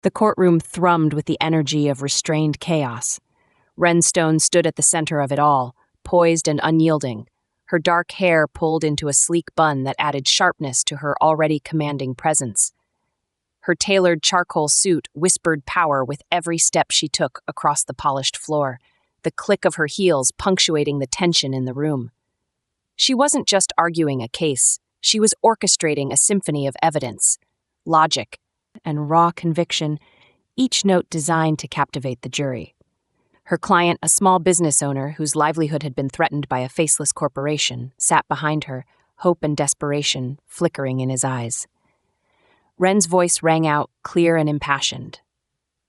The courtroom thrummed with the energy of restrained chaos. Wren Stone stood at the center of it all, poised and unyielding, her dark hair pulled into a sleek bun that added sharpness to her already commanding presence. Her tailored charcoal suit whispered power with every step she took across the polished floor, the click of her heels punctuating the tension in the room. She wasn't just arguing a case, she was orchestrating a symphony of evidence, logic, and raw conviction, each note designed to captivate the jury. Her client, a small business owner whose livelihood had been threatened by a faceless corporation, sat behind her, hope and desperation flickering in his eyes. Wren's voice rang out, clear and impassioned.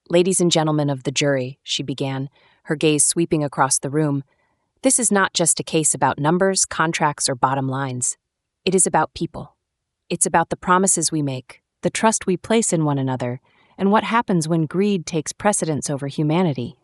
"Ladies and gentlemen of the jury," she began, her gaze sweeping across the room, "this is not just a case about numbers, contracts, or bottom lines. It is about people. It's about the promises we make, the trust we place in one another, and what happens when greed takes precedence over humanity."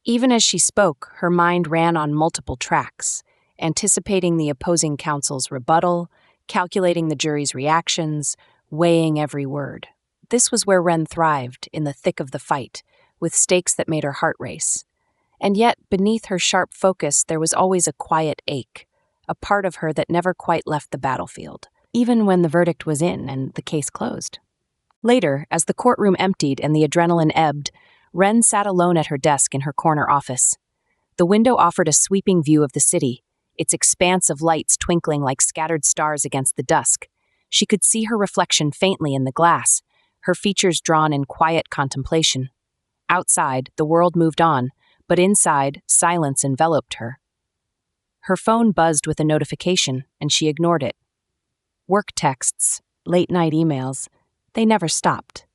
Even as she spoke, her mind ran on multiple tracks, anticipating the opposing counsel's rebuttal, calculating the jury's reactions, weighing every word. This was where Wren thrived, in the thick of the fight, with stakes that made her heart race. And yet, beneath her sharp focus, there was always a quiet ache, a part of her that never quite left the battlefield, even when the verdict was in and the case closed. Later, as the courtroom emptied and the adrenaline ebbed, Wren sat alone at her desk in her corner office. The window offered a sweeping view of the city, its expanse of lights twinkling like scattered stars against the dusk. She could see her reflection faintly in the glass, her features drawn in quiet contemplation. Outside, the world moved on, but inside, silence enveloped her. Her phone buzzed with a notification, and she ignored it. Work texts, late-night emails, they never stopped.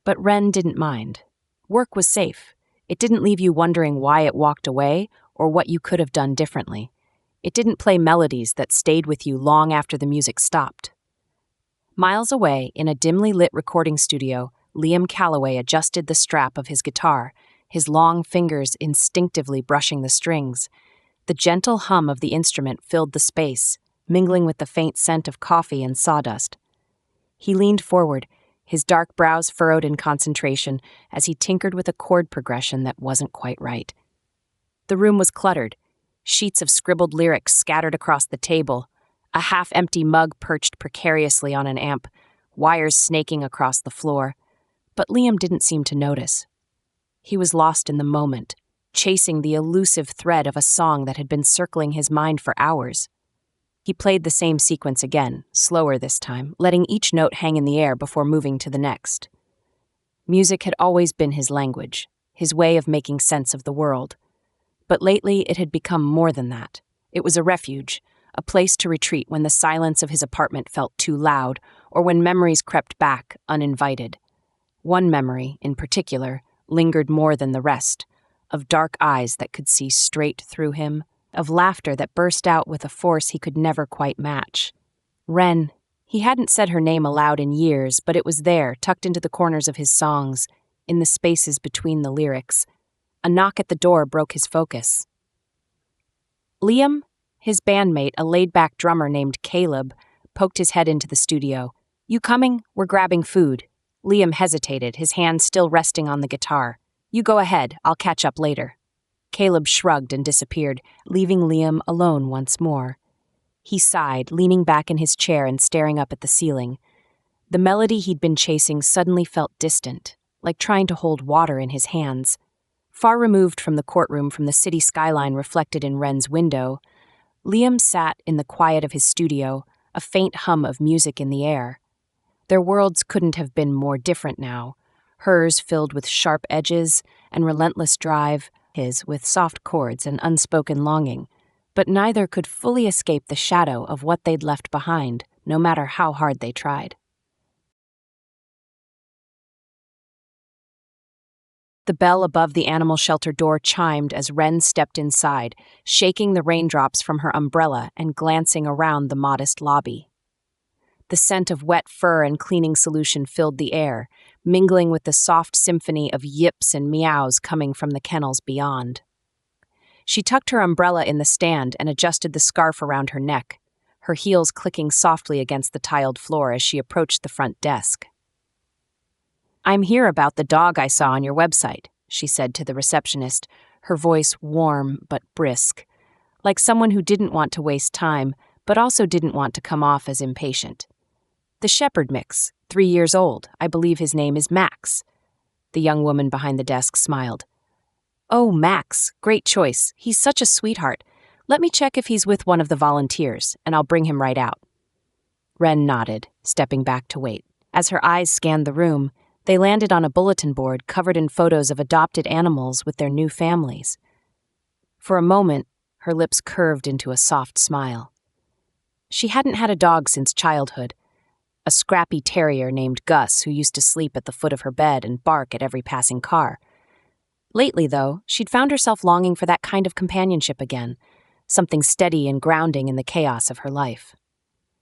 But Wren didn't mind. Work was safe. It didn't leave you wondering why it walked away or what you could have done differently. It didn't play melodies that stayed with you long after the music stopped. Miles away, in a dimly lit recording studio, Liam Calloway adjusted the strap of his guitar, his long fingers instinctively brushing the strings. The gentle hum of the instrument filled the space, mingling with the faint scent of coffee and sawdust. He leaned forward, his dark brows furrowed in concentration as he tinkered with a chord progression that wasn't quite right. The room was cluttered, sheets of scribbled lyrics scattered across the table, a half-empty mug perched precariously on an amp, wires snaking across the floor. But Liam didn't seem to notice. He was lost in the moment, chasing the elusive thread of a song that had been circling his mind for hours. He played the same sequence again, slower this time, letting each note hang in the air before moving to the next. Music had always been his language, his way of making sense of the world. But lately it had become more than that. It was a refuge, a place to retreat when the silence of his apartment felt too loud or when memories crept back uninvited. One memory, in particular, lingered more than the rest, of dark eyes that could see straight through him, of laughter that burst out with a force he could never quite match. Wren. He hadn't said her name aloud in years, but it was there, tucked into the corners of his songs, in the spaces between the lyrics. A knock at the door broke his focus. Liam, his bandmate, a laid-back drummer named Caleb, poked his head into the studio. "You coming? We're grabbing food." Liam hesitated, his hand still resting on the guitar. "You go ahead, I'll catch up later." Caleb shrugged and disappeared, leaving Liam alone once more. He sighed, leaning back in his chair and staring up at the ceiling. The melody he'd been chasing suddenly felt distant, like trying to hold water in his hands. Far removed from the courtroom, from the city skyline reflected in Wren's window, Liam sat in the quiet of his studio, a faint hum of music in the air. Their worlds couldn't have been more different now, hers filled with sharp edges and relentless drive, his with soft chords and unspoken longing, but neither could fully escape the shadow of what they'd left behind, no matter how hard they tried. The bell above the animal shelter door chimed as Wren stepped inside, shaking the raindrops from her umbrella and glancing around the modest lobby. The scent of wet fur and cleaning solution filled the air, mingling with the soft symphony of yips and meows coming from the kennels beyond. She tucked her umbrella in the stand and adjusted the scarf around her neck, her heels clicking softly against the tiled floor as she approached the front desk. I'm here about the dog I saw on your website, she said to the receptionist, her voice warm but brisk, like someone who didn't want to waste time, but also didn't want to come off as impatient. The shepherd mix, 3 years old. I believe his name is Max. The young woman behind the desk smiled. Oh, Max, great choice. He's such a sweetheart. Let me check if he's with one of the volunteers, and I'll bring him right out. Wren nodded, stepping back to wait. As her eyes scanned the room, they landed on a bulletin board covered in photos of adopted animals with their new families. For a moment, her lips curved into a soft smile. She hadn't had a dog since childhood, a scrappy terrier named Gus who used to sleep at the foot of her bed and bark at every passing car. Lately, though, she'd found herself longing for that kind of companionship again, something steady and grounding in the chaos of her life.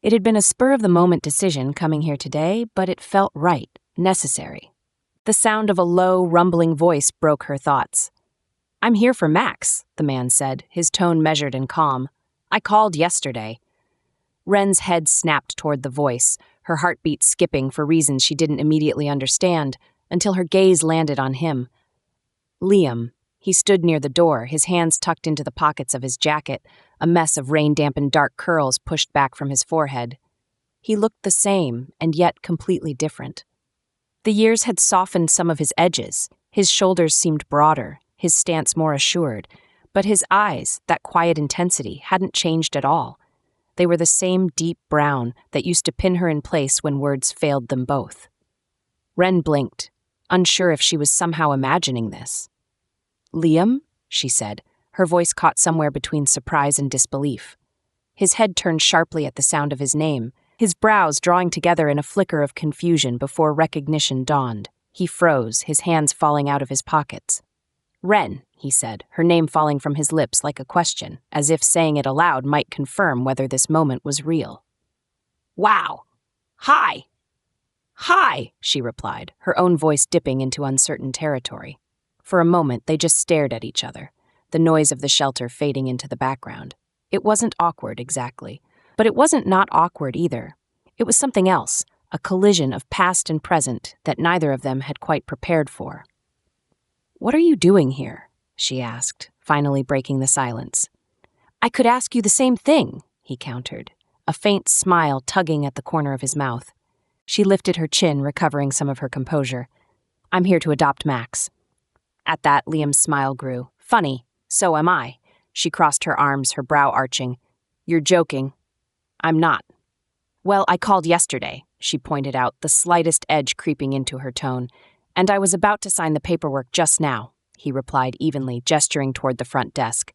It had been a spur-of-the-moment decision coming here today, but it felt right, necessary. The sound of a low, rumbling voice broke her thoughts. I'm here for Max, the man said, his tone measured and calm. I called yesterday. Wren's head snapped toward the voice, her heartbeat skipping for reasons she didn't immediately understand, until her gaze landed on him. Liam. He stood near the door, his hands tucked into the pockets of his jacket, a mess of rain-dampened dark curls pushed back from his forehead. He looked the same, and yet completely different. The years had softened some of his edges. His shoulders seemed broader, his stance more assured, but his eyes, that quiet intensity, hadn't changed at all. They were the same deep brown that used to pin her in place when words failed them both. Wren blinked, unsure if she was somehow imagining this. Liam? She said, her voice caught somewhere between surprise and disbelief. His head turned sharply at the sound of his name, his brows drawing together in a flicker of confusion before recognition dawned. He froze, his hands falling out of his pockets. Wren, he said, her name falling from his lips like a question, as if saying it aloud might confirm whether this moment was real. Wow! Hi! Hi, she replied, her own voice dipping into uncertain territory. For a moment, they just stared at each other, the noise of the shelter fading into the background. It wasn't awkward, exactly, but it wasn't not awkward either. It was something else, a collision of past and present that neither of them had quite prepared for. What are you doing here? She asked, finally breaking the silence. I could ask you the same thing, he countered, a faint smile tugging at the corner of his mouth. She lifted her chin, recovering some of her composure. I'm here to adopt Max. At that, Liam's smile grew. Funny, so am I. She crossed her arms, her brow arching. You're joking. I'm not. Well, I called yesterday, she pointed out, the slightest edge creeping into her tone. And I was about to sign the paperwork just now, he replied evenly, gesturing toward the front desk.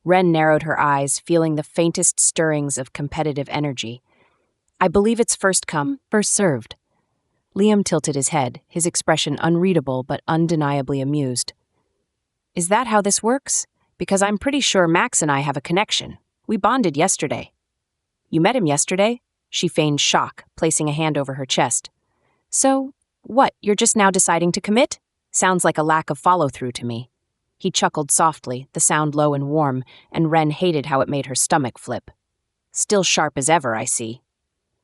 Wren narrowed her eyes, feeling the faintest stirrings of competitive energy. I believe it's first come, first served. Liam tilted his head, his expression unreadable but undeniably amused. Is that how this works? Because I'm pretty sure Max and I have a connection. We bonded yesterday. You met him yesterday? She feigned shock, placing a hand over her chest. So, what, you're just now deciding to commit? Sounds like a lack of follow-through to me. He chuckled softly, the sound low and warm, and Wren hated how it made her stomach flip. Still sharp as ever, I see.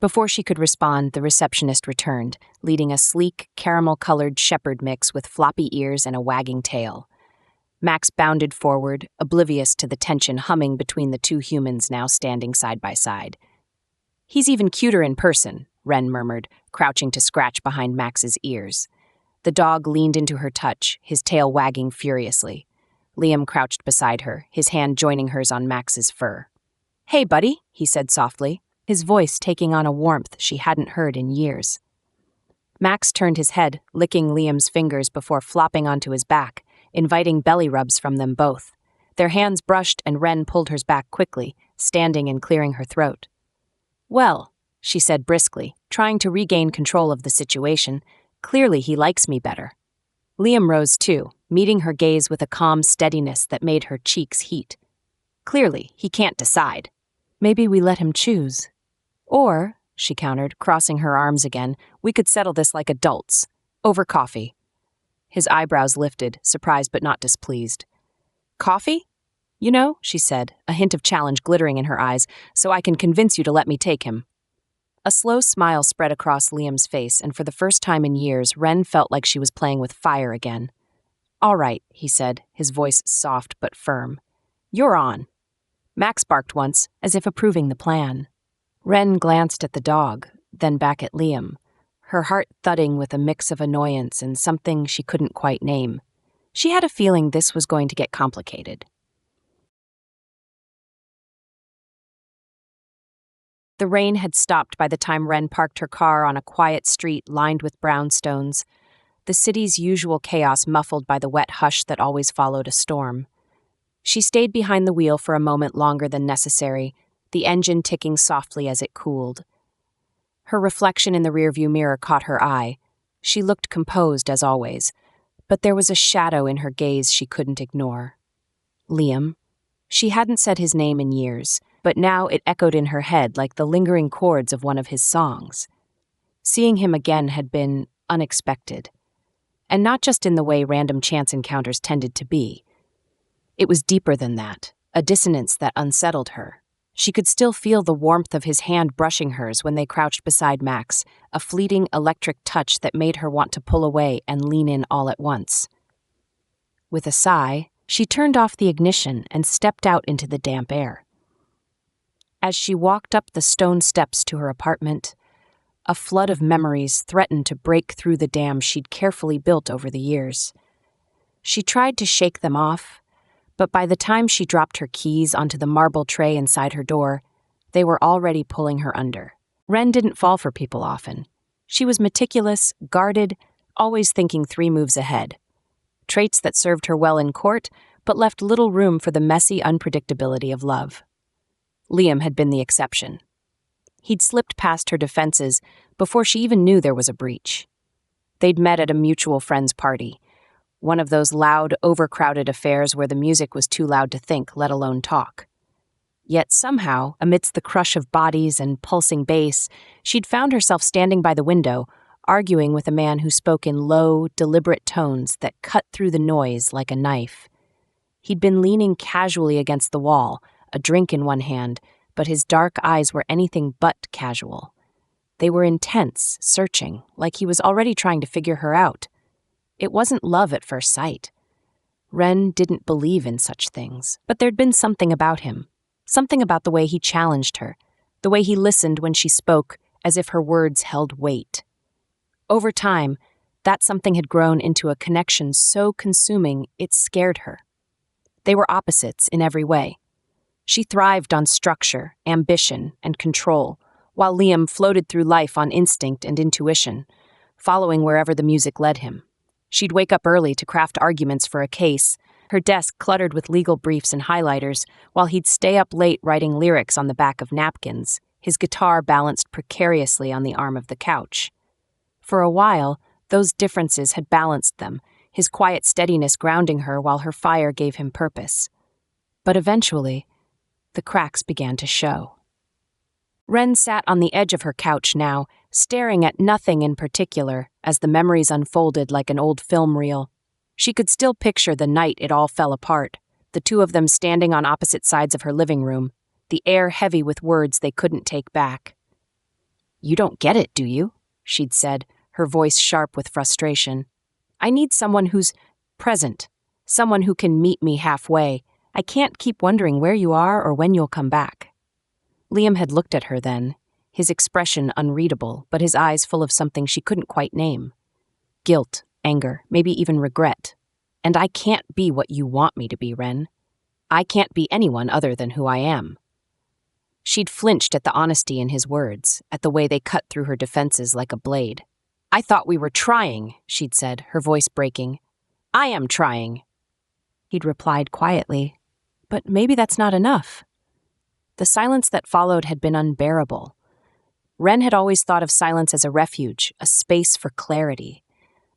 Before she could respond, the receptionist returned, leading a sleek, caramel-colored shepherd mix with floppy ears and a wagging tail. Max bounded forward, oblivious to the tension humming between the two humans now standing side by side. He's even cuter in person, Wren murmured, crouching to scratch behind Max's ears. The dog leaned into her touch, his tail wagging furiously. Liam crouched beside her, his hand joining hers on Max's fur. Hey, buddy, he said softly, his voice taking on a warmth she hadn't heard in years. Max turned his head, licking Liam's fingers before flopping onto his back, inviting belly rubs from them both. Their hands brushed and Wren pulled hers back quickly, standing and clearing her throat. Well, she said briskly, trying to regain control of the situation, clearly he likes me better. Liam rose too, meeting her gaze with a calm steadiness that made her cheeks heat. Clearly, he can't decide. Maybe we let him choose. Or, she countered, crossing her arms again, we could settle this like adults, over coffee. His eyebrows lifted, surprised but not displeased. Coffee? You know, she said, a hint of challenge glittering in her eyes, so I can convince you to let me take him. A slow smile spread across Liam's face, and for the first time in years, Wren felt like she was playing with fire again. "All right," he said, his voice soft but firm. "You're on." Max barked once, as if approving the plan. Wren glanced at the dog, then back at Liam, her heart thudding with a mix of annoyance and something she couldn't quite name. She had a feeling this was going to get complicated. The rain had stopped by the time Wren parked her car on a quiet street lined with brownstones, the city's usual chaos muffled by the wet hush that always followed a storm. She stayed behind the wheel for a moment longer than necessary, the engine ticking softly as it cooled. Her reflection in the rearview mirror caught her eye. She looked composed as always, but there was a shadow in her gaze she couldn't ignore. Liam. She hadn't said his name in years, but now it echoed in her head like the lingering chords of one of his songs. Seeing him again had been unexpected, and not just in the way random chance encounters tended to be. It was deeper than that, a dissonance that unsettled her. She could still feel the warmth of his hand brushing hers when they crouched beside Max, a fleeting electric touch that made her want to pull away and lean in all at once. With a sigh, she turned off the ignition and stepped out into the damp air. As she walked up the stone steps to her apartment, a flood of memories threatened to break through the dam she'd carefully built over the years. She tried to shake them off, but by the time she dropped her keys onto the marble tray inside her door, they were already pulling her under. Wren didn't fall for people often. She was meticulous, guarded, always thinking 3 moves ahead. Traits that served her well in court, but left little room for the messy unpredictability of love. Liam had been the exception. He'd slipped past her defenses before she even knew there was a breach. They'd met at a mutual friend's party, one of those loud, overcrowded affairs where the music was too loud to think, let alone talk. Yet somehow, amidst the crush of bodies and pulsing bass, she'd found herself standing by the window, arguing with a man who spoke in low, deliberate tones that cut through the noise like a knife. He'd been leaning casually against the wall, a drink in one hand, but his dark eyes were anything but casual. They were intense, searching, like he was already trying to figure her out. It wasn't love at first sight. Wren didn't believe in such things, but there'd been something about him, something about the way he challenged her, the way he listened when she spoke, as if her words held weight. Over time, that something had grown into a connection so consuming it scared her. They were opposites in every way. She thrived on structure, ambition, and control, while Liam floated through life on instinct and intuition, following wherever the music led him. She'd wake up early to craft arguments for a case, her desk cluttered with legal briefs and highlighters, while he'd stay up late writing lyrics on the back of napkins, his guitar balanced precariously on the arm of the couch. For a while, those differences had balanced them, his quiet steadiness grounding her while her fire gave him purpose. But eventually, the cracks began to show. Wren sat on the edge of her couch now, staring at nothing in particular as the memories unfolded like an old film reel. She could still picture the night it all fell apart, the two of them standing on opposite sides of her living room, the air heavy with words they couldn't take back. "You don't get it, do you?" she'd said, her voice sharp with frustration. "I need someone who's present, someone who can meet me halfway. I can't keep wondering where you are or when you'll come back." Liam had looked at her then, his expression unreadable, but his eyes full of something she couldn't quite name. Guilt, anger, maybe even regret. "And I can't be what you want me to be, Wren. I can't be anyone other than who I am." She'd flinched at the honesty in his words, at the way they cut through her defenses like a blade. "I thought we were trying," she'd said, her voice breaking. "I am trying." He'd replied quietly, "But maybe that's not enough." The silence that followed had been unbearable. Wren had always thought of silence as a refuge, a space for clarity.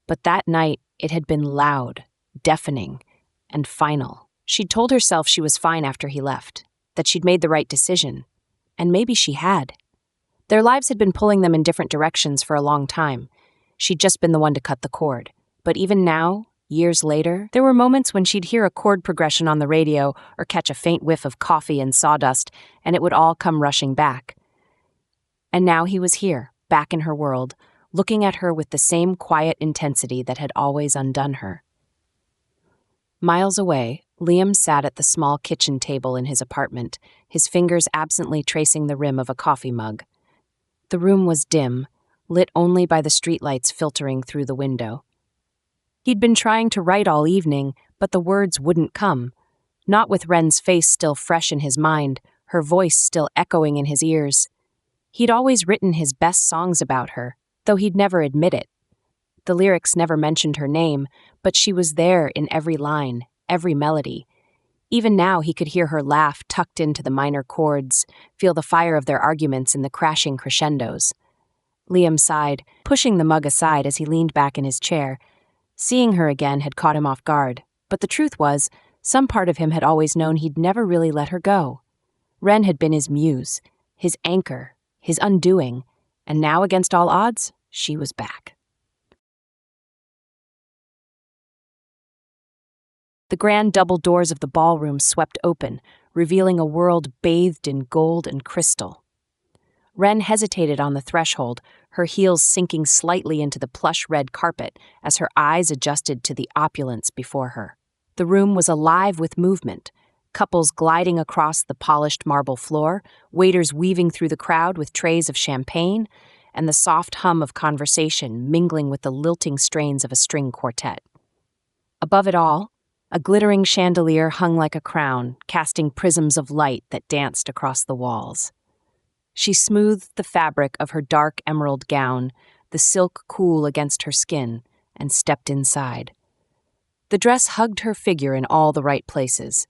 But that night, it had been loud, deafening, and final. She'd told herself she was fine after he left, that she'd made the right decision. And maybe she had. Their lives had been pulling them in different directions for a long time. She'd just been the one to cut the cord. But even now, years later, there were moments when she'd hear a chord progression on the radio or catch a faint whiff of coffee and sawdust, and it would all come rushing back. And now he was here, back in her world, looking at her with the same quiet intensity that had always undone her. Miles away, Liam sat at the small kitchen table in his apartment, his fingers absently tracing the rim of a coffee mug. The room was dim, lit only by the streetlights filtering through the window. He'd been trying to write all evening, but the words wouldn't come. Not with Wren's face still fresh in his mind, her voice still echoing in his ears. He'd always written his best songs about her, though he'd never admit it. The lyrics never mentioned her name, but she was there in every line, every melody. Even now he could hear her laugh tucked into the minor chords, feel the fire of their arguments in the crashing crescendos. Liam sighed, pushing the mug aside as he leaned back in his chair. Seeing her again had caught him off guard, but the truth was, some part of him had always known he'd never really let her go. Wren had been his muse, his anchor, his undoing, and now, against all odds, she was back. The grand double doors of the ballroom swept open, revealing a world bathed in gold and crystal. Wren hesitated on the threshold, her heels sinking slightly into the plush red carpet as her eyes adjusted to the opulence before her. The room was alive with movement, couples gliding across the polished marble floor, waiters weaving through the crowd with trays of champagne, and the soft hum of conversation mingling with the lilting strains of a string quartet. Above it all, a glittering chandelier hung like a crown, casting prisms of light that danced across the walls. She smoothed the fabric of her dark emerald gown, the silk cool against her skin, and stepped inside. The dress hugged her figure in all the right places,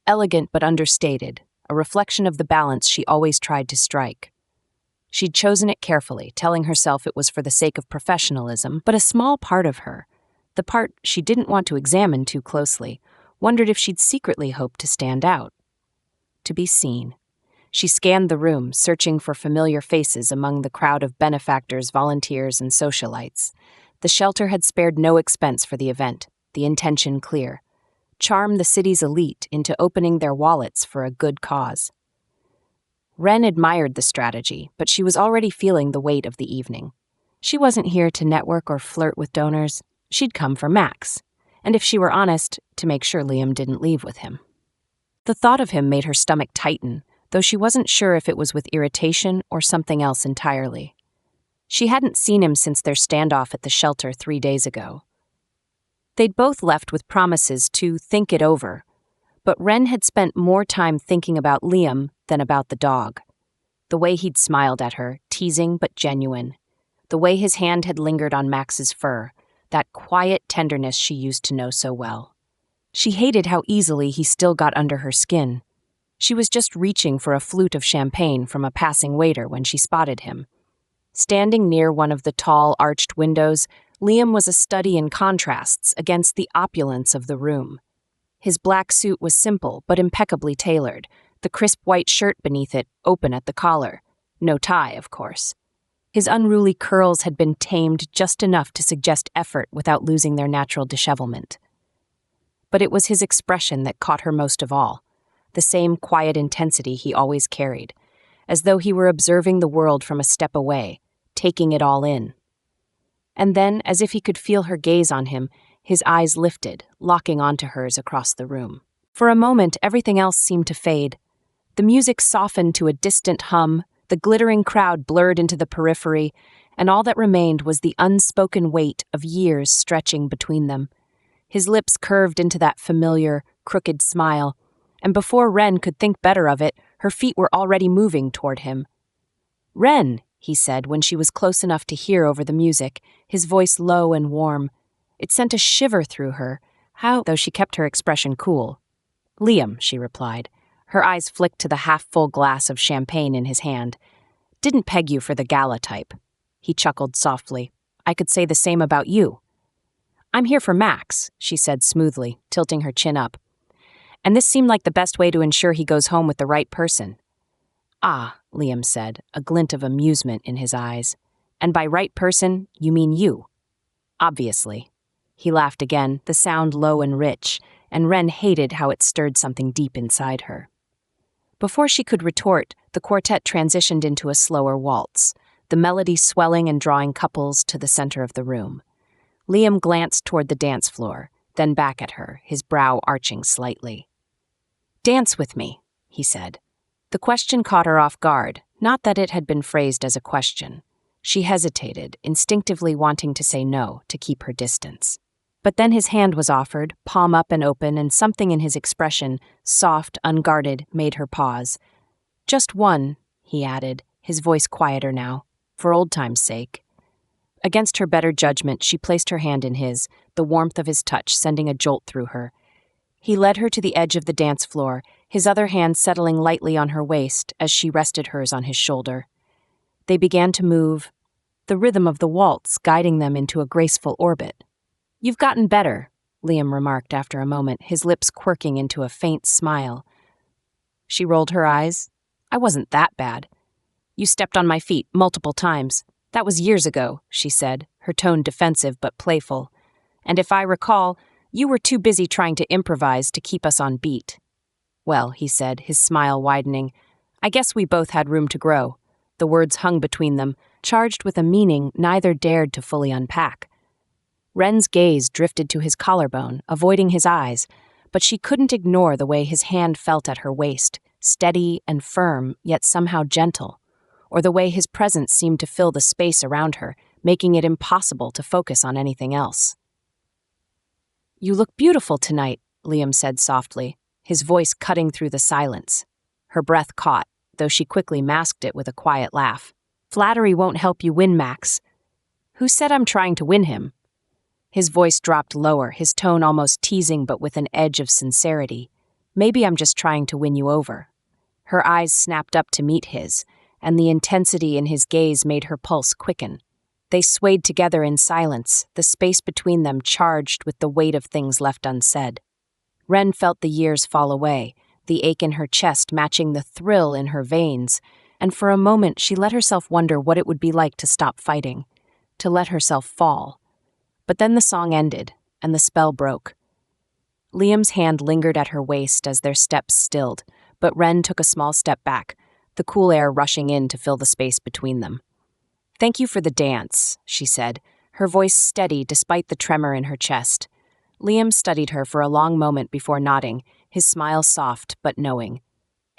elegant but understated, a reflection of the balance she always tried to strike. She'd chosen it carefully, telling herself it was for the sake of professionalism, but a small part of her, the part she didn't want to examine too closely, wondered if she'd secretly hoped to stand out. To be seen. She scanned the room, searching for familiar faces among the crowd of benefactors, volunteers, and socialites. The shelter had spared no expense for the event, the intention clear: charm the city's elite into opening their wallets for a good cause. Wren admired the strategy, but she was already feeling the weight of the evening. She wasn't here to network or flirt with donors. She'd come for Max, and if she were honest, to make sure Liam didn't leave with him. The thought of him made her stomach tighten, though she wasn't sure if it was with irritation or something else entirely. She hadn't seen him since their standoff at the shelter 3 days ago. They'd both left with promises to think it over, but Wren had spent more time thinking about Liam than about the dog. The way he'd smiled at her, teasing but genuine. The way his hand had lingered on Max's fur, that quiet tenderness she used to know so well. She hated how easily he still got under her skin. She was just reaching for a flute of champagne from a passing waiter when she spotted him. Standing near one of the tall, arched windows, Liam was a study in contrasts against the opulence of the room. His black suit was simple but impeccably tailored, the crisp white shirt beneath it open at the collar. No tie, of course. His unruly curls had been tamed just enough to suggest effort without losing their natural dishevelment. But it was his expression that caught her most of all, the same quiet intensity he always carried, as though he were observing the world from a step away, taking it all in. And then, as if he could feel her gaze on him, his eyes lifted, locking onto hers across the room. For a moment, everything else seemed to fade. The music softened to a distant hum, the glittering crowd blurred into the periphery, and all that remained was the unspoken weight of years stretching between them. His lips curved into that familiar, crooked smile, and before Wren could think better of it, her feet were already moving toward him. "Wren," he said when she was close enough to hear over the music, his voice low and warm. It sent a shiver through her, though she kept her expression cool. "Liam," she replied. Her eyes flicked to the half-full glass of champagne in his hand. "Didn't peg you for the gala type." He chuckled softly. "I could say the same about you." "I'm here for Max," she said smoothly, tilting her chin up. "And this seemed like the best way to ensure he goes home with the right person." "Ah," Liam said, a glint of amusement in his eyes. "And by right person, you mean you?" "Obviously." He laughed again, the sound low and rich, and Wren hated how it stirred something deep inside her. Before she could retort, the quartet transitioned into a slower waltz, the melody swelling and drawing couples to the center of the room. Liam glanced toward the dance floor, then back at her, his brow arching slightly. "Dance with me," he said. The question caught her off guard, not that it had been phrased as a question. She hesitated, instinctively wanting to say no, to keep her distance. But then his hand was offered, palm up and open, and something in his expression, soft, unguarded, made her pause. "Just one," he added, his voice quieter now, "for old time's sake." Against her better judgment, she placed her hand in his, the warmth of his touch sending a jolt through her. He led her to the edge of the dance floor, his other hand settling lightly on her waist as she rested hers on his shoulder. They began to move, the rhythm of the waltz guiding them into a graceful orbit. "You've gotten better," Liam remarked after a moment, his lips quirking into a faint smile. She rolled her eyes. "I wasn't that bad. You stepped on my feet multiple times. That was years ago," she said, her tone defensive but playful. "And if I recall, you were too busy trying to improvise to keep us on beat." "Well," he said, his smile widening, "I guess we both had room to grow." The words hung between them, charged with a meaning neither dared to fully unpack. Wren's gaze drifted to his collarbone, avoiding his eyes, but she couldn't ignore the way his hand felt at her waist, steady and firm, yet somehow gentle, or the way his presence seemed to fill the space around her, making it impossible to focus on anything else. "You look beautiful tonight," Liam said softly, his voice cutting through the silence. Her breath caught, though she quickly masked it with a quiet laugh. "Flattery won't help you win, Max." "Who said I'm trying to win him?" His voice dropped lower, his tone almost teasing but with an edge of sincerity. "Maybe I'm just trying to win you over." Her eyes snapped up to meet his, and the intensity in his gaze made her pulse quicken. They swayed together in silence, the space between them charged with the weight of things left unsaid. Wren felt the years fall away, the ache in her chest matching the thrill in her veins, and for a moment she let herself wonder what it would be like to stop fighting, to let herself fall. But then the song ended, and the spell broke. Liam's hand lingered at her waist as their steps stilled, but Wren took a small step back, the cool air rushing in to fill the space between them. "Thank you for the dance," she said, her voice steady despite the tremor in her chest. Liam studied her for a long moment before nodding, his smile soft but knowing.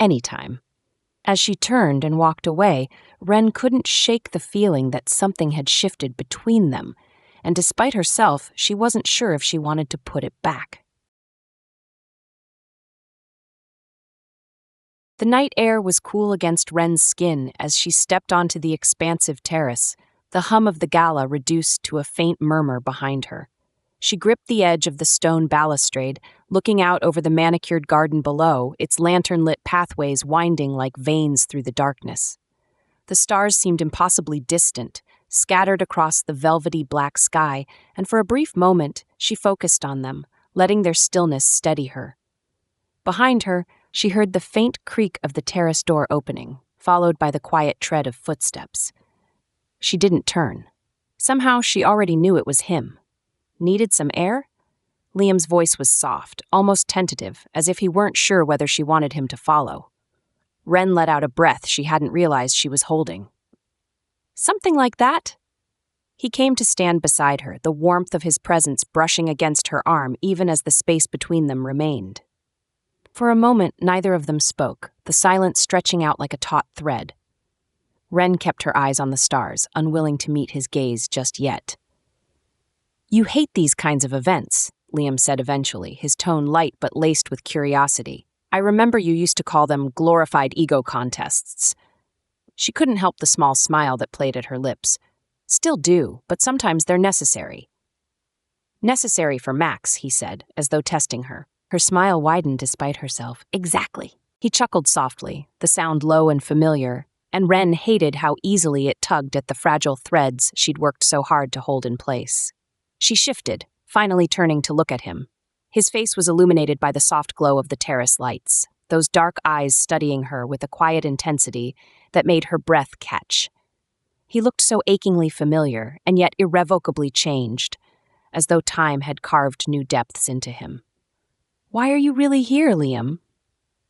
"Anytime." As she turned and walked away, Wren couldn't shake the feeling that something had shifted between them, and despite herself, she wasn't sure if she wanted to put it back. The night air was cool against Wren's skin as she stepped onto the expansive terrace, the hum of the gala reduced to a faint murmur behind her. She gripped the edge of the stone balustrade, looking out over the manicured garden below, its lantern-lit pathways winding like veins through the darkness. The stars seemed impossibly distant, scattered across the velvety black sky, and for a brief moment she focused on them, letting their stillness steady her. Behind her, she heard the faint creak of the terrace door opening, followed by the quiet tread of footsteps. She didn't turn. Somehow she already knew it was him. Needed some air? Liam's voice was soft, almost tentative, as if he weren't sure whether she wanted him to follow. Wren let out a breath she hadn't realized she was holding. "Something like that?" He came to stand beside her, the warmth of his presence brushing against her arm even as the space between them remained. For a moment, neither of them spoke, the silence stretching out like a taut thread. Wren kept her eyes on the stars, unwilling to meet his gaze just yet. "You hate these kinds of events," Liam said eventually, his tone light but laced with curiosity. "I remember you used to call them glorified ego contests." She couldn't help the small smile that played at her lips. "Still do, but sometimes they're necessary." "Necessary for Max," he said, as though testing her. Her smile widened despite herself. "Exactly." He chuckled softly, the sound low and familiar, and Wren hated how easily it tugged at the fragile threads she'd worked so hard to hold in place. She shifted, finally turning to look at him. His face was illuminated by the soft glow of the terrace lights, those dark eyes studying her with a quiet intensity that made her breath catch. He looked so achingly familiar, and yet irrevocably changed, as though time had carved new depths into him. "Why are you really here, Liam?"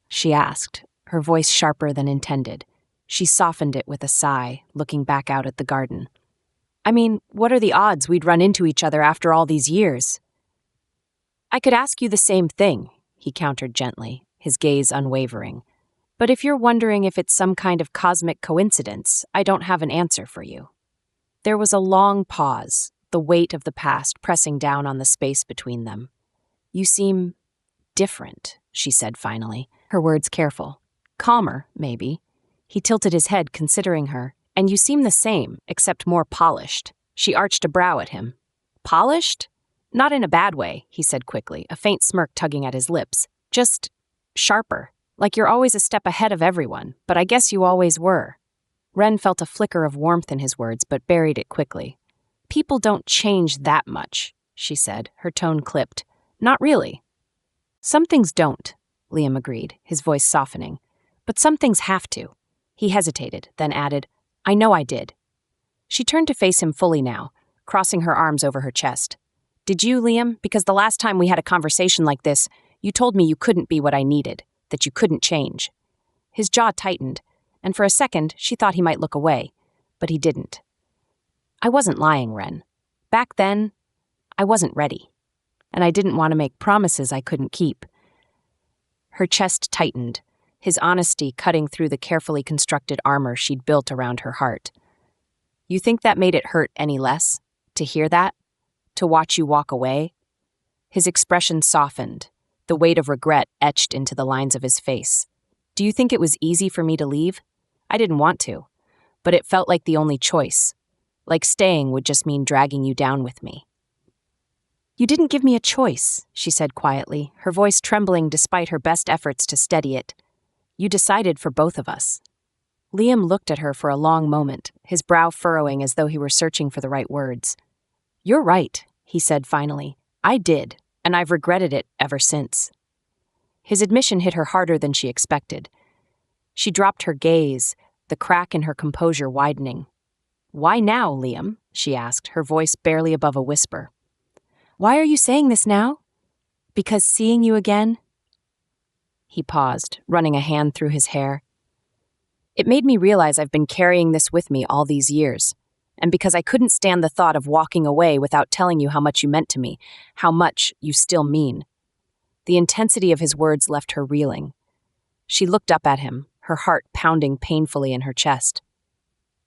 she asked, her voice sharper than intended. She softened it with a sigh, looking back out at the garden. I mean, what are the odds we'd run into each other after all these years? I could ask you the same thing, he countered gently, his gaze unwavering. But if you're wondering if it's some kind of cosmic coincidence, I don't have an answer for you. There was a long pause, the weight of the past pressing down on the space between them. You seem different, she said finally, her words careful. Calmer, maybe. He tilted his head, considering her. And you seem the same, except more polished. She arched a brow at him. Polished? Not in a bad way, he said quickly, a faint smirk tugging at his lips. Just sharper. Like you're always a step ahead of everyone, but I guess you always were. Wren felt a flicker of warmth in his words, but buried it quickly. People don't change that much, she said, her tone clipped. Not really. Some things don't, Liam agreed, his voice softening. But some things have to. He hesitated, then added, I know I did. She turned to face him fully now, crossing her arms over her chest. Did you, Liam? Because the last time we had a conversation like this, you told me you couldn't be what I needed, that you couldn't change. His jaw tightened, and for a second she thought he might look away, but he didn't. I wasn't lying, Wren. Back then, I wasn't ready, and I didn't want to make promises I couldn't keep. Her chest tightened, his honesty cutting through the carefully constructed armor she'd built around her heart. You think that made it hurt any less? To hear that? To watch you walk away? His expression softened, the weight of regret etched into the lines of his face. Do you think it was easy for me to leave? I didn't want to, but it felt like the only choice. Like staying would just mean dragging you down with me. You didn't give me a choice, she said quietly, her voice trembling despite her best efforts to steady it. You decided for both of us. Liam looked at her for a long moment, his brow furrowing as though he were searching for the right words. You're right, he said finally. I did, and I've regretted it ever since. His admission hit her harder than she expected. She dropped her gaze, the crack in her composure widening. Why now, Liam? She asked, her voice barely above a whisper. Why are you saying this now? Because seeing you again? He paused, running a hand through his hair. It made me realize I've been carrying this with me all these years, and because I couldn't stand the thought of walking away without telling you how much you meant to me, how much you still mean. The intensity of his words left her reeling. She looked up at him, her heart pounding painfully in her chest.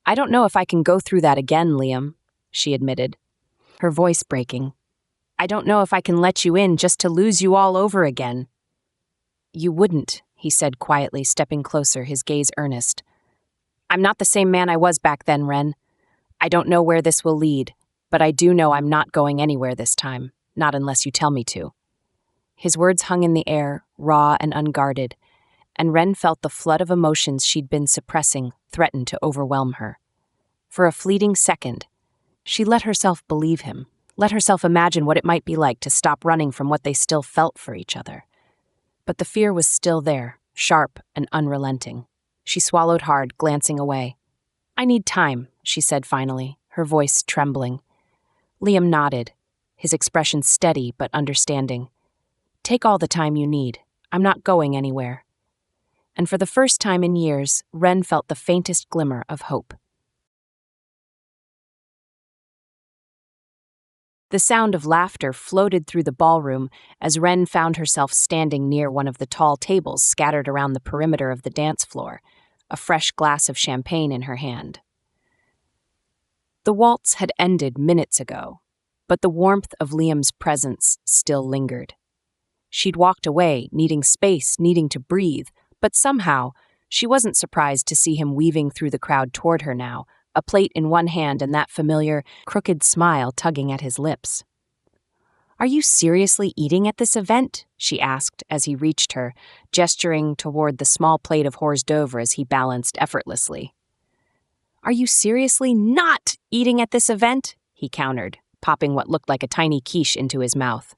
I don't know if I can go through that again, Liam, she admitted, her voice breaking. I don't know if I can let you in just to lose you all over again. You wouldn't, he said quietly, stepping closer, his gaze earnest. I'm not the same man I was back then, Wren. I don't know where this will lead, but I do know I'm not going anywhere this time, not unless you tell me to. His words hung in the air, raw and unguarded, and Wren felt the flood of emotions she'd been suppressing threaten to overwhelm her. For a fleeting second, she let herself believe him, let herself imagine what it might be like to stop running from what they still felt for each other. But the fear was still there, sharp and unrelenting. She swallowed hard, glancing away. I need time, she said finally, her voice trembling. Liam nodded, his expression steady but understanding. Take all the time you need. I'm not going anywhere. And for the first time in years, Wren felt the faintest glimmer of hope. The sound of laughter floated through the ballroom as Wren found herself standing near one of the tall tables scattered around the perimeter of the dance floor, a fresh glass of champagne in her hand. The waltz had ended minutes ago, but the warmth of Liam's presence still lingered. She'd walked away, needing space, needing to breathe, but somehow she wasn't surprised to see him weaving through the crowd toward her now, a plate in one hand and that familiar, crooked smile tugging at his lips. Are you seriously eating at this event? She asked as he reached her, gesturing toward the small plate of hors d'oeuvre as he balanced effortlessly. Are you seriously not eating at this event? He countered, popping what looked like a tiny quiche into his mouth.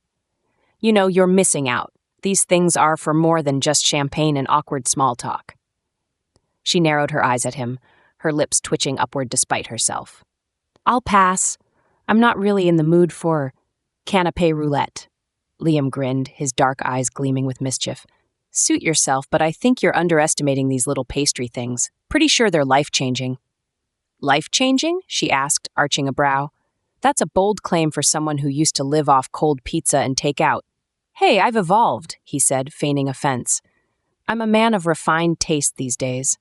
You know, you're missing out. These things are for more than just champagne and awkward small talk. She narrowed her eyes at him, her lips twitching upward despite herself. I'll pass. I'm not really in the mood for canapé roulette. Liam grinned, his dark eyes gleaming with mischief. Suit yourself, but I think you're underestimating these little pastry things. Pretty sure they're life-changing. Life-changing? She asked, arching a brow. That's a bold claim for someone who used to live off cold pizza and takeout. Hey, I've evolved, he said, feigning offense. I'm a man of refined taste these days.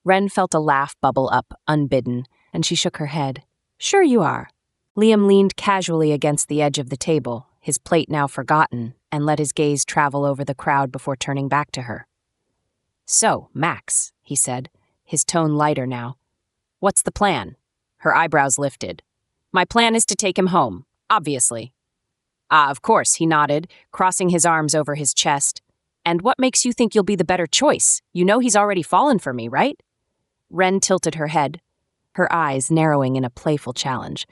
Wren felt a laugh bubble up, unbidden, and she shook her head. Sure you are. Liam leaned casually against the edge of the table, his plate now forgotten, and let his gaze travel over the crowd before turning back to her. So, Max, he said, his tone lighter now. What's the plan? Her eyebrows lifted. My plan is to take him home, obviously. Ah, of course, he nodded, crossing his arms over his chest. And what makes you think you'll be the better choice? You know he's already fallen for me, right? Wren tilted her head, her eyes narrowing in a playful challenge.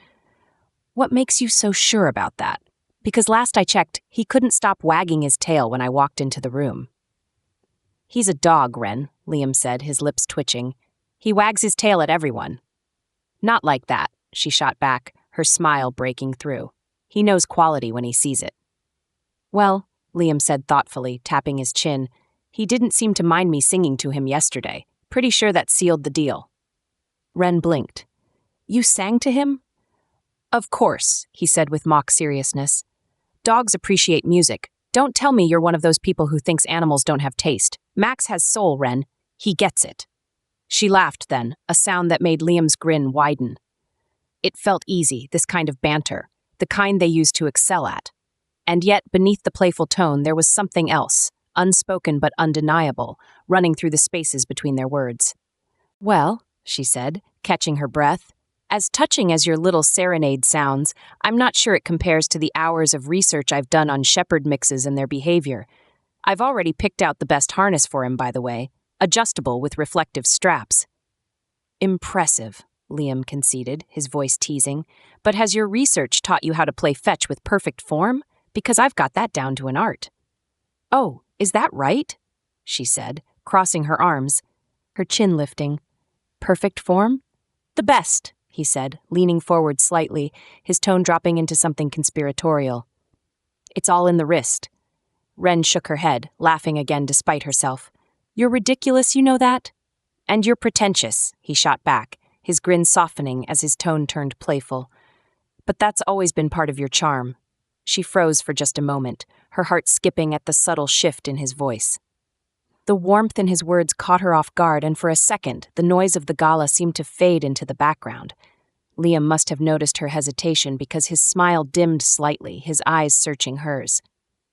What makes you so sure about that? Because last I checked, he couldn't stop wagging his tail when I walked into the room. He's a dog, Wren, Liam said, his lips twitching. He wags his tail at everyone. Not like that, she shot back, her smile breaking through. He knows quality when he sees it. Well, Liam said thoughtfully, tapping his chin, he didn't seem to mind me singing to him yesterday. Pretty sure that sealed the deal. Wren blinked. You sang to him? Of course, he said with mock seriousness. Dogs appreciate music. Don't tell me you're one of those people who thinks animals don't have taste. Max has soul, Wren. He gets it. She laughed then, a sound that made Liam's grin widen. It felt easy, this kind of banter, the kind they used to excel at. And yet, beneath the playful tone, there was something else, unspoken but undeniable, running through the spaces between their words. Well, she said, catching her breath, as touching as your little serenade sounds, I'm not sure it compares to the hours of research I've done on shepherd mixes and their behavior. I've already picked out the best harness for him, by the way, adjustable with reflective straps. Impressive, Liam conceded, his voice teasing. But has your research taught you how to play fetch with perfect form? Because I've got that down to an art. Oh, is that right? She said, crossing her arms, her chin lifting. Perfect form? The best, he said, leaning forward slightly, his tone dropping into something conspiratorial. It's all in the wrist. Wren shook her head, laughing again despite herself. You're ridiculous, you know that? And you're pretentious, he shot back, his grin softening as his tone turned playful. But that's always been part of your charm. She froze for just a moment, her heart skipping at the subtle shift in his voice. The warmth in his words caught her off guard, and for a second, the noise of the gala seemed to fade into the background. Liam must have noticed her hesitation because his smile dimmed slightly, his eyes searching hers.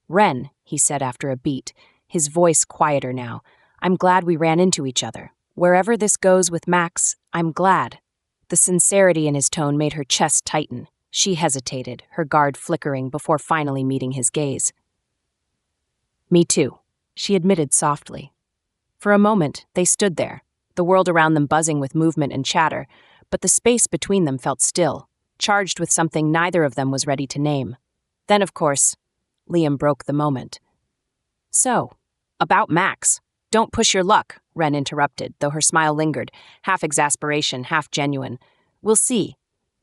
Wren, he said after a beat, his voice quieter now, I'm glad we ran into each other. Wherever this goes with Max, I'm glad. The sincerity in his tone made her chest tighten. She hesitated, her guard flickering before finally meeting his gaze. Me too, she admitted softly. For a moment, they stood there, the world around them buzzing with movement and chatter, but the space between them felt still, charged with something neither of them was ready to name. Then, of course, Liam broke the moment. So, about Max. Don't push your luck, Wren interrupted, though her smile lingered, half exasperation, half genuine. We'll see.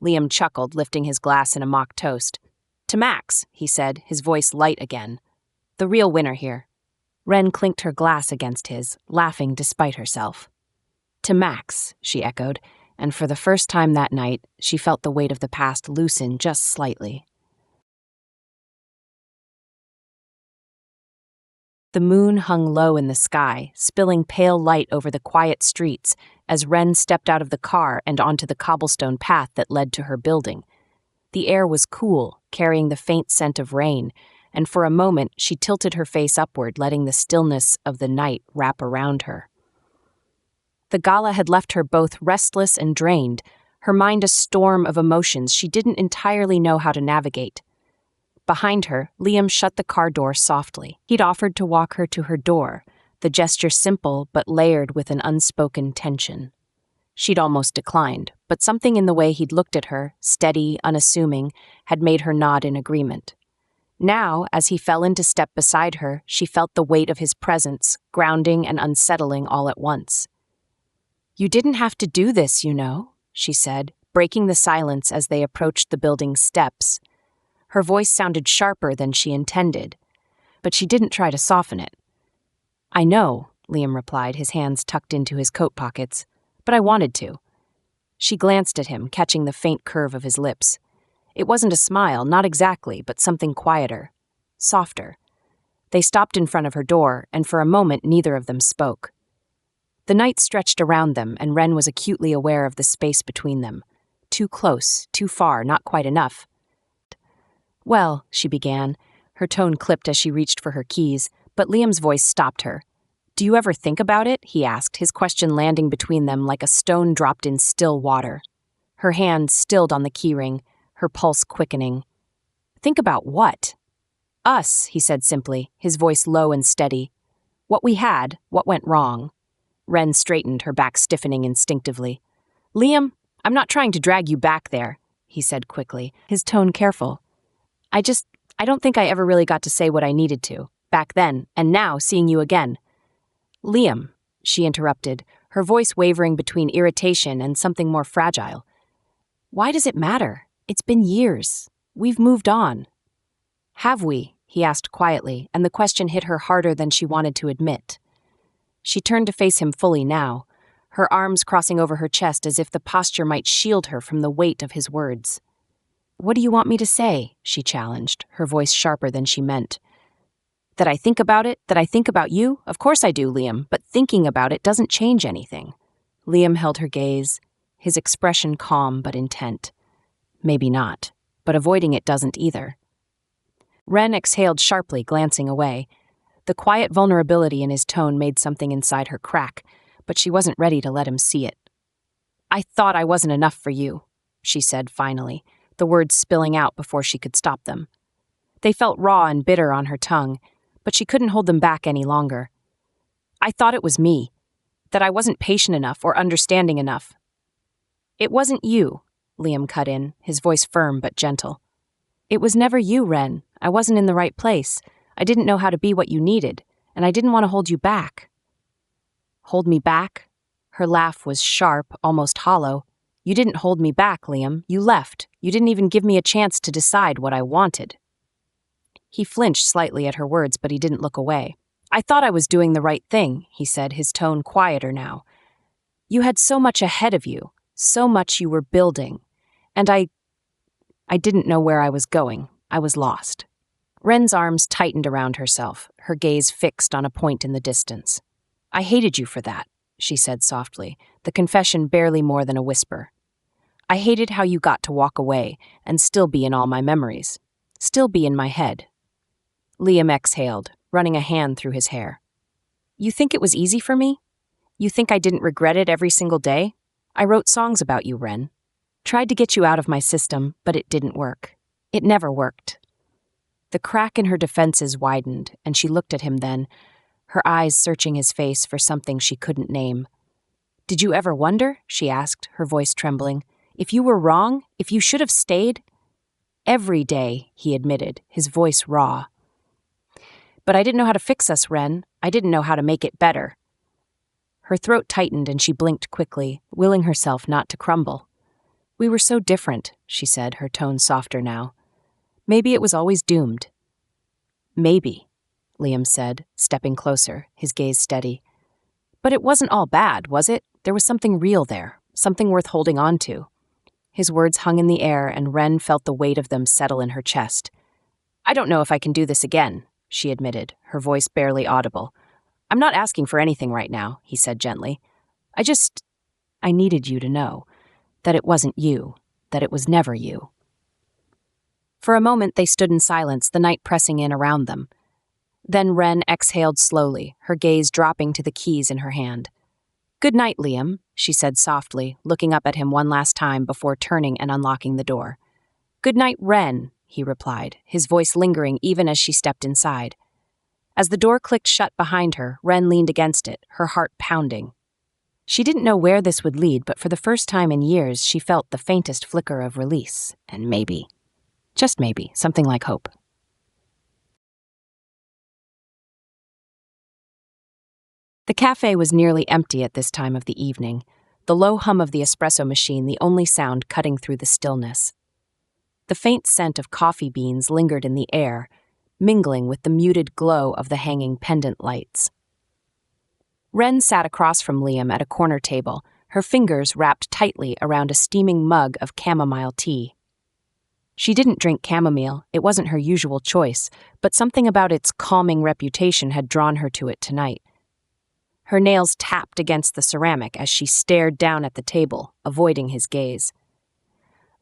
Liam chuckled, lifting his glass in a mock toast. To Max, he said, his voice light again. The real winner here. Wren clinked her glass against his, laughing despite herself. To Max, she echoed, and for the first time that night, she felt the weight of the past loosen just slightly. The moon hung low in the sky, spilling pale light over the quiet streets as Wren stepped out of the car and onto the cobblestone path that led to her building. The air was cool, carrying the faint scent of rain, and for a moment she tilted her face upward, letting the stillness of the night wrap around her. The gala had left her both restless and drained, her mind a storm of emotions she didn't entirely know how to navigate. Behind her, Liam shut the car door softly. He'd offered to walk her to her door, the gesture simple but layered with an unspoken tension. She'd almost declined, but something in the way he'd looked at her, steady, unassuming, had made her nod in agreement. Now, as he fell into step beside her, she felt the weight of his presence, grounding and unsettling all at once. You didn't have to do this, you know, she said, breaking the silence as they approached the building's steps. Her voice sounded sharper than she intended, but she didn't try to soften it. I know, Liam replied, his hands tucked into his coat pockets, but I wanted to. She glanced at him, catching the faint curve of his lips. It wasn't a smile, not exactly, but something quieter, softer. They stopped in front of her door, and for a moment neither of them spoke. The night stretched around them, and Wren was acutely aware of the space between them. Too close, too far, not quite enough. Well, she began. Her tone clipped as she reached for her keys, but Liam's voice stopped her. Do you ever think about it? He asked, his question landing between them like a stone dropped in still water. Her hand stilled on the keyring, her pulse quickening. Think about what? Us, he said simply, his voice low and steady. What we had, what went wrong. Wren straightened, her back stiffening instinctively. Liam, I'm not trying to drag you back there, he said quickly, his tone careful. I don't think I ever really got to say what I needed to, back then, and now seeing you again. Liam, she interrupted, her voice wavering between irritation and something more fragile. Why does it matter? It's been years. We've moved on. Have we? He asked quietly, and the question hit her harder than she wanted to admit. She turned to face him fully now, her arms crossing over her chest as if the posture might shield her from the weight of his words. What do you want me to say? She challenged, her voice sharper than she meant. That I think about it? That I think about you? Of course I do, Liam, but thinking about it doesn't change anything. Liam held her gaze, his expression calm but intent. Maybe not, but avoiding it doesn't either. Wren exhaled sharply, glancing away. The quiet vulnerability in his tone made something inside her crack, but she wasn't ready to let him see it. I thought I wasn't enough for you, she said finally, the words spilling out before she could stop them. They felt raw and bitter on her tongue, but she couldn't hold them back any longer. I thought it was me, that I wasn't patient enough or understanding enough. It wasn't you, Liam cut in, his voice firm but gentle. It was never you, Wren. I wasn't in the right place. I didn't know how to be what you needed, and I didn't want to hold you back. Hold me back? Her laugh was sharp, almost hollow. You didn't hold me back, Liam. You left. You didn't even give me a chance to decide what I wanted. He flinched slightly at her words, but he didn't look away. I thought I was doing the right thing, he said, his tone quieter now. You had so much ahead of you, so much you were building, and I didn't know where I was going. I was lost. Wren's arms tightened around herself, her gaze fixed on a point in the distance. I hated you for that, she said softly, the confession barely more than a whisper. I hated how you got to walk away and still be in all my memories, still be in my head. Liam exhaled, running a hand through his hair. You think it was easy for me? You think I didn't regret it every single day? I wrote songs about you, Wren. Tried to get you out of my system, but it didn't work. It never worked. The crack in her defenses widened, and she looked at him then, her eyes searching his face for something she couldn't name. Did you ever wonder, she asked, her voice trembling, if you were wrong, if you should have stayed? Every day, he admitted, his voice raw. But I didn't know how to fix us, Wren. I didn't know how to make it better. Her throat tightened and she blinked quickly, willing herself not to crumble. We were so different, she said, her tone softer now. Maybe it was always doomed. Maybe, Liam said, stepping closer, his gaze steady. But it wasn't all bad, was it? There was something real there, something worth holding on to. His words hung in the air, and Wren felt the weight of them settle in her chest. I don't know if I can do this again, she admitted, her voice barely audible. I'm not asking for anything right now, he said gently. I needed you to know that it wasn't you, that it was never you. For a moment they stood in silence, the night pressing in around them. Then Wren exhaled slowly, her gaze dropping to the keys in her hand. Good night, Liam, she said softly, looking up at him one last time before turning and unlocking the door. Good night, Wren, he replied, his voice lingering even as she stepped inside. As the door clicked shut behind her, Wren leaned against it, her heart pounding. She didn't know where this would lead, but for the first time in years she felt the faintest flicker of release, and maybe, just maybe, something like hope. The cafe was nearly empty at this time of the evening, the low hum of the espresso machine the only sound cutting through the stillness. The faint scent of coffee beans lingered in the air, mingling with the muted glow of the hanging pendant lights. Wren sat across from Liam at a corner table, her fingers wrapped tightly around a steaming mug of chamomile tea. She didn't drink chamomile, it wasn't her usual choice, but something about its calming reputation had drawn her to it tonight. Her nails tapped against the ceramic as she stared down at the table, avoiding his gaze.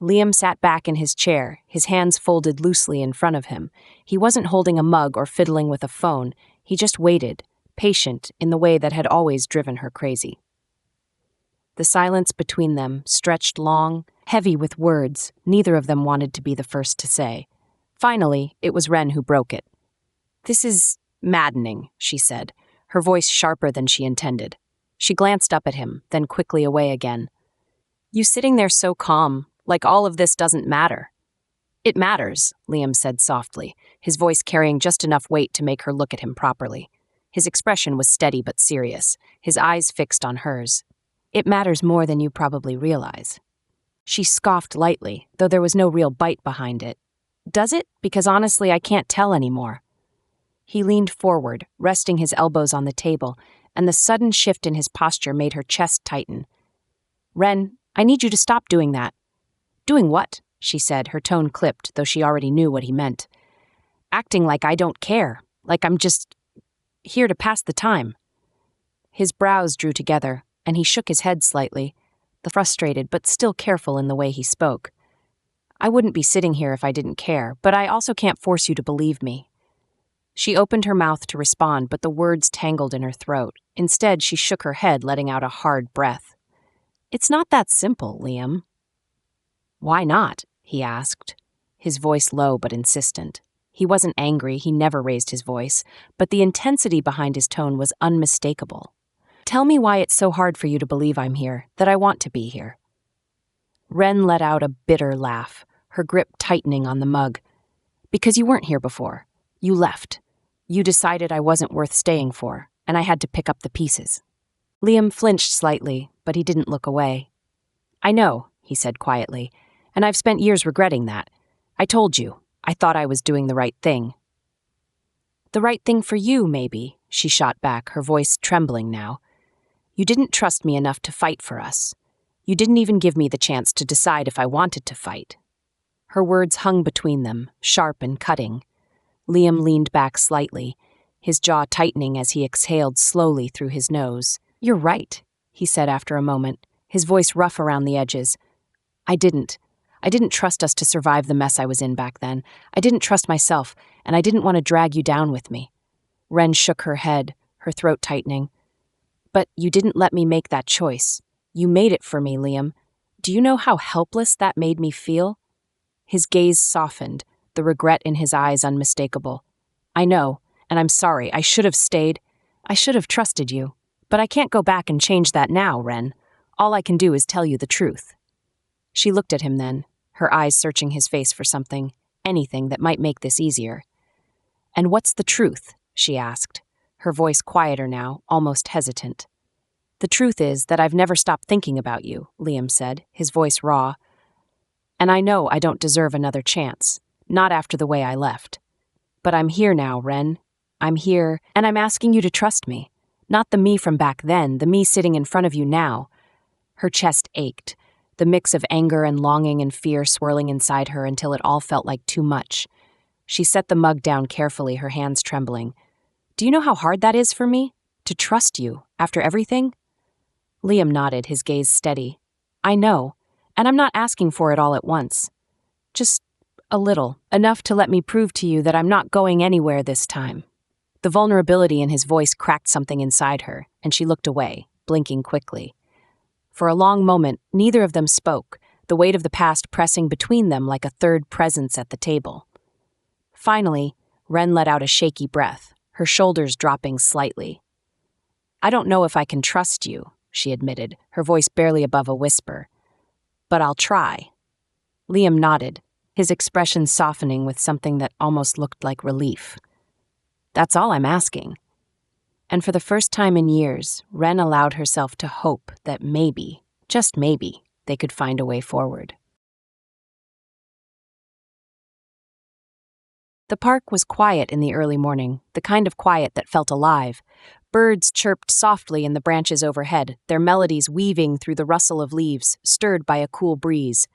Liam sat back in his chair, his hands folded loosely in front of him. He wasn't holding a mug or fiddling with a phone, he just waited, patient in the way that had always driven her crazy. The silence between them stretched long, heavy with words neither of them wanted to be the first to say. Finally, it was Wren who broke it. "This is maddening," she said, her voice sharper than she intended. She glanced up at him, then quickly away again. "You sitting there so calm, like all of this doesn't matter." "It matters," Liam said softly, his voice carrying just enough weight to make her look at him properly. His expression was steady but serious, his eyes fixed on hers. "It matters more than you probably realize." She scoffed lightly, though there was no real bite behind it. "Does it? Because honestly, I can't tell anymore." He leaned forward, resting his elbows on the table, and the sudden shift in his posture made her chest tighten. "Wren, I need you to stop doing that." "Doing what?" she said, her tone clipped, though she already knew what he meant. "Acting like I don't care, like I'm just here to pass the time." His brows drew together, and he shook his head slightly, frustrated but still careful in the way he spoke. "I wouldn't be sitting here if I didn't care, but I also can't force you to believe me." She opened her mouth to respond, but the words tangled in her throat. Instead, she shook her head, letting out a hard breath. "It's not that simple, Liam." "Why not?" he asked, his voice low but insistent. He wasn't angry, he never raised his voice, but the intensity behind his tone was unmistakable. "Tell me why it's so hard for you to believe I'm here, that I want to be here." Wren let out a bitter laugh, her grip tightening on the mug. "Because you weren't here before. You left. You decided I wasn't worth staying for, and I had to pick up the pieces." Liam flinched slightly, but he didn't look away. "I know," he said quietly, "and I've spent years regretting that. I told you, I thought I was doing the right thing." "The right thing for you, maybe," she shot back, her voice trembling now. "You didn't trust me enough to fight for us. You didn't even give me the chance to decide if I wanted to fight." Her words hung between them, sharp and cutting. Liam leaned back slightly, his jaw tightening as he exhaled slowly through his nose. "You're right," he said after a moment, his voice rough around the edges. I didn't trust us to survive the mess I was in back then. I didn't trust myself, and I didn't want to drag you down with me." Wren shook her head, her throat tightening. "But you didn't let me make that choice. You made it for me, Liam. Do you know how helpless that made me feel?" His gaze softened, the regret in his eyes unmistakable. "I know, and I'm sorry. I should have stayed. I should have trusted you. But I can't go back and change that now, Wren. All I can do is tell you the truth." She looked at him then, her eyes searching his face for something, anything that might make this easier. "And what's the truth?" she asked, her voice quieter now, almost hesitant. "The truth is that I've never stopped thinking about you," Liam said, his voice raw. "And I know I don't deserve another chance, not after the way I left. But I'm here now, Wren. I'm here, and I'm asking you to trust me. Not the me from back then, the me sitting in front of you now." Her chest ached, the mix of anger and longing and fear swirling inside her until it all felt like too much. She set the mug down carefully, her hands trembling. "Do you know how hard that is for me? To trust you, after everything?" Liam nodded, his gaze steady. "I know, and I'm not asking for it all at once. Just a little, enough to let me prove to you that I'm not going anywhere this time." The vulnerability in his voice cracked something inside her, and she looked away, blinking quickly. For a long moment, neither of them spoke, the weight of the past pressing between them like a third presence at the table. Finally, Wren let out a shaky breath, her shoulders dropping slightly. "I don't know if I can trust you," she admitted, her voice barely above a whisper. "But I'll try." Liam nodded, his expression softening with something that almost looked like relief. "That's all I'm asking." And for the first time in years, Wren allowed herself to hope that maybe, just maybe, they could find a way forward. The park was quiet in the early morning, the kind of quiet that felt alive. Birds chirped softly in the branches overhead, their melodies weaving through the rustle of leaves, stirred by a cool breeze.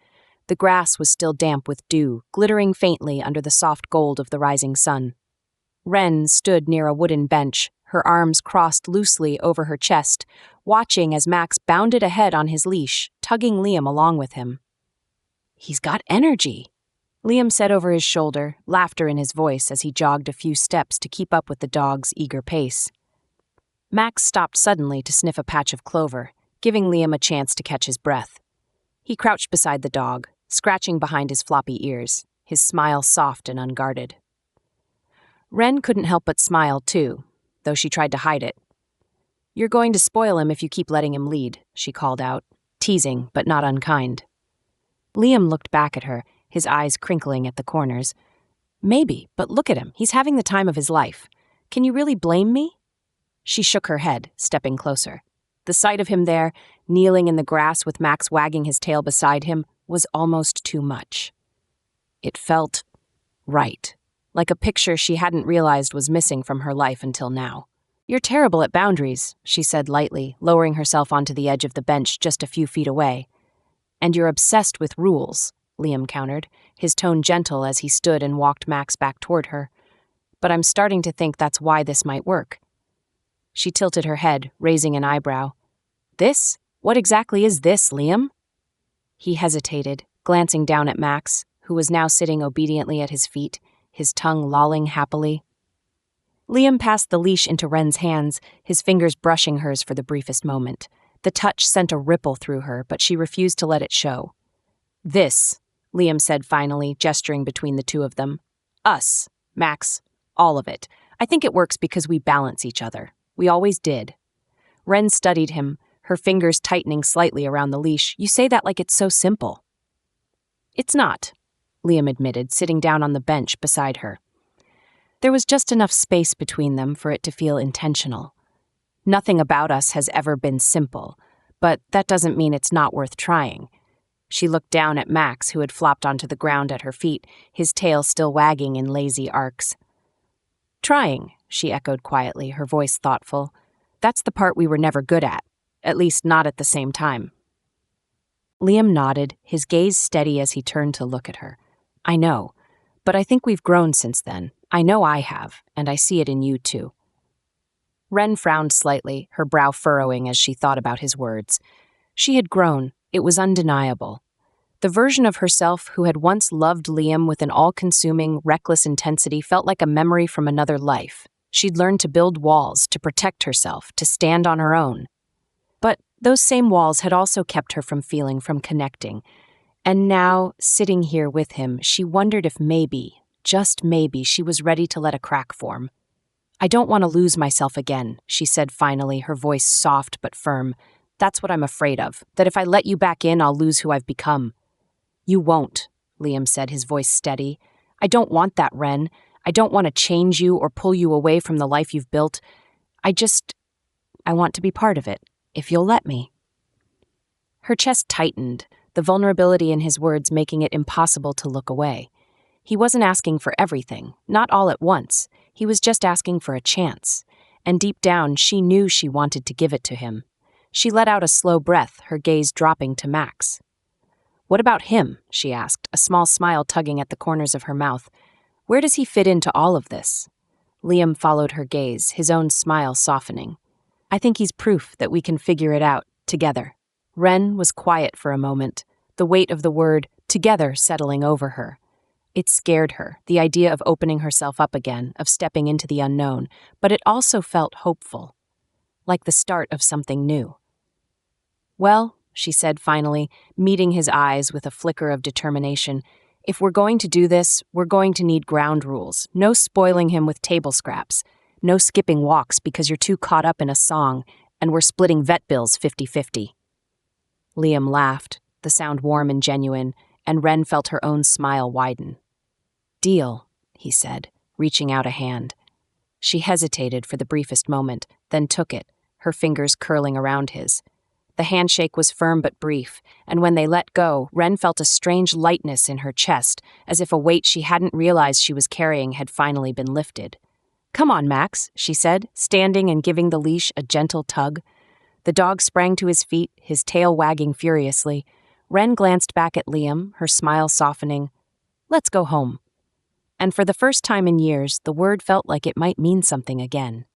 The grass was still damp with dew, glittering faintly under the soft gold of the rising sun. Wren stood near a wooden bench, her arms crossed loosely over her chest, watching as Max bounded ahead on his leash, tugging Liam along with him. "He's got energy," Liam said over his shoulder, laughter in his voice as he jogged a few steps to keep up with the dog's eager pace. Max stopped suddenly to sniff a patch of clover, giving Liam a chance to catch his breath. He crouched beside the dog, scratching behind his floppy ears, his smile soft and unguarded. Wren couldn't help but smile, too, though she tried to hide it. "You're going to spoil him if you keep letting him lead," she called out, teasing but not unkind. Liam looked back at her, his eyes crinkling at the corners. "Maybe, but look at him. He's having the time of his life. Can you really blame me?" She shook her head, stepping closer. The sight of him there, kneeling in the grass with Max wagging his tail beside him, was almost too much. It felt right, like a picture she hadn't realized was missing from her life until now. "You're terrible at boundaries," she said lightly, lowering herself onto the edge of the bench just a few feet away. "And you're obsessed with rules," Liam countered, his tone gentle as he stood and walked Max back toward her. "But I'm starting to think that's why this might work." She tilted her head, raising an eyebrow. "This? What exactly is this, Liam?" He hesitated, glancing down at Max, who was now sitting obediently at his feet, his tongue lolling happily. Liam passed the leash into Wren's hands, his fingers brushing hers for the briefest moment. The touch sent a ripple through her, but she refused to let it show. "This," Liam said finally, gesturing between the two of them. "Us, Max, all of it. I think it works because we balance each other. We always did." Wren studied him, her fingers tightening slightly around the leash. "You say that like it's so simple." "It's not," Liam admitted, sitting down on the bench beside her. There was just enough space between them for it to feel intentional. "Nothing about us has ever been simple, but that doesn't mean it's not worth trying." She looked down at Max, who had flopped onto the ground at her feet, his tail still wagging in lazy arcs. "Trying," she echoed quietly, her voice thoughtful. "That's the part we were never good at least not at the same time." Liam nodded, his gaze steady as he turned to look at her. "I know, but I think we've grown since then. I know I have, and I see it in you too." Wren frowned slightly, her brow furrowing as she thought about his words. She had grown, it was undeniable. The version of herself who had once loved Liam with an all-consuming, reckless intensity felt like a memory from another life. She'd learned to build walls, to protect herself, to stand on her own. But those same walls had also kept her from feeling, from connecting. And now, sitting here with him, she wondered if maybe, just maybe, she was ready to let a crack form. "I don't want to lose myself again," she said finally, her voice soft but firm. "That's what I'm afraid of, that if I let you back in, I'll lose who I've become." "You won't," Liam said, his voice steady. "I don't want that, Wren. I don't want to change you or pull you away from the life you've built. I want to be part of it, if you'll let me." Her chest tightened, the vulnerability in his words making it impossible to look away. He wasn't asking for everything, not all at once. He was just asking for a chance. And deep down, she knew she wanted to give it to him. She let out a slow breath, her gaze dropping to Max. "What about him?" she asked, a small smile tugging at the corners of her mouth. "Where does he fit into all of this?" Liam followed her gaze, his own smile softening. "I think he's proof that we can figure it out, together." Wren was quiet for a moment, the weight of the word "together" settling over her. It scared her, the idea of opening herself up again, of stepping into the unknown, but it also felt hopeful, like the start of something new. "Well," she said finally, meeting his eyes with a flicker of determination, "if we're going to do this, we're going to need ground rules. No spoiling him with table scraps. No skipping walks because you're too caught up in a song, and we're splitting vet bills 50-50. Liam laughed, the sound warm and genuine, and Wren felt her own smile widen. "Deal," he said, reaching out a hand. She hesitated for the briefest moment, then took it, her fingers curling around his. The handshake was firm but brief, and when they let go, Wren felt a strange lightness in her chest, as if a weight she hadn't realized she was carrying had finally been lifted. "Come on, Max," she said, standing and giving the leash a gentle tug. The dog sprang to his feet, his tail wagging furiously. Wren glanced back at Liam, her smile softening. "Let's go home." And for the first time in years, the word felt like it might mean something again.